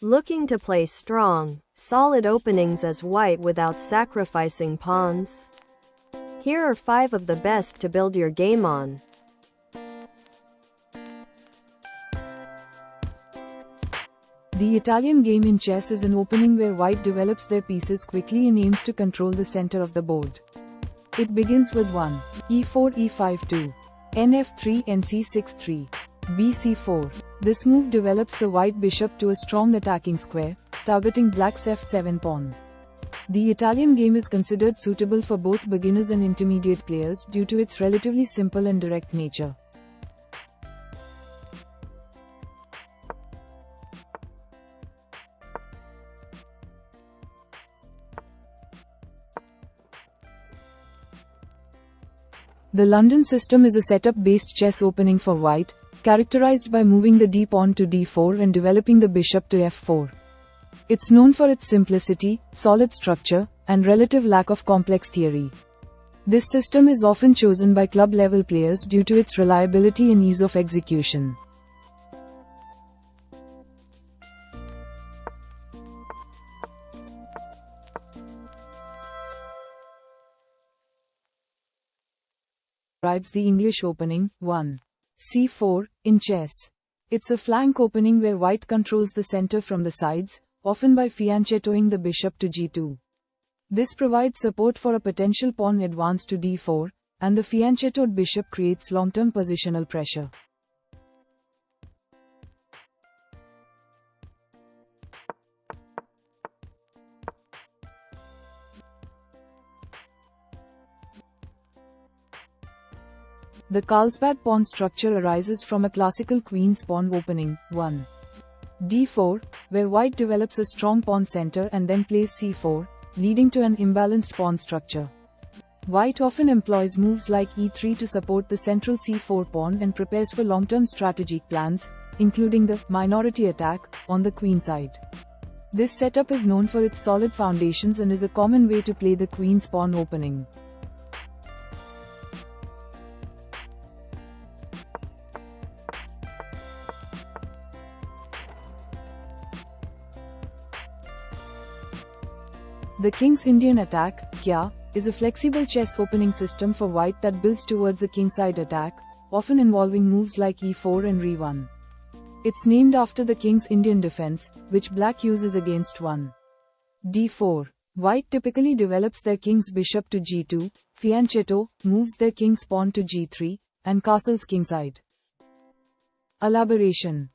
Looking to play strong, solid openings as white without sacrificing pawns? Here are 5 of the best to build your game on. The Italian game in chess is an opening where white develops their pieces quickly and aims to control the center of the board. It begins with 1. e4 e5 2. nf3 nc6 3. bc4. This move develops the white bishop to a strong attacking square, targeting black's f7 pawn. The Italian game is considered suitable for both beginners and intermediate players due to its relatively simple and direct nature. The London system is a setup-based chess opening for white, characterized by moving the d-pawn to d4 and developing the bishop to f4. It's known for its simplicity, solid structure, and relative lack of complex theory. This system is often chosen by club-level players due to its reliability and ease of execution. Describes the English opening. 1. c4, in chess. It's a flank opening where white controls the center from the sides, often by fianchettoing the bishop to g2. This provides support for a potential pawn advance to d4, and the fianchettoed bishop creates long-term positional pressure. The Carlsbad pawn structure arises from a classical queen's pawn opening. 1. d4, where white develops a strong pawn center and then plays c4, leading to an imbalanced pawn structure. White often employs moves like e3 to support the central c4 pawn and prepares for long-term strategic plans, including the minority attack on the queen side. This setup is known for its solid foundations and is a common way to play the queen's pawn opening. The King's Indian attack, Kya, is a flexible chess opening system for white that builds towards a kingside attack, often involving moves like e4 and re1. It's named after the King's Indian defense, which black uses against 1. d4. White typically develops their king's bishop to g2, fianchetto, moves their king's pawn to g3, and castles kingside. Elaboration.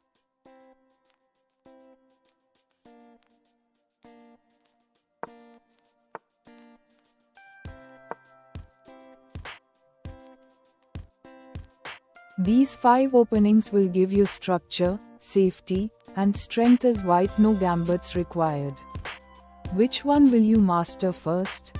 These 5 openings will give you structure, safety, and strength as white, no gambits required. Which one will you master first?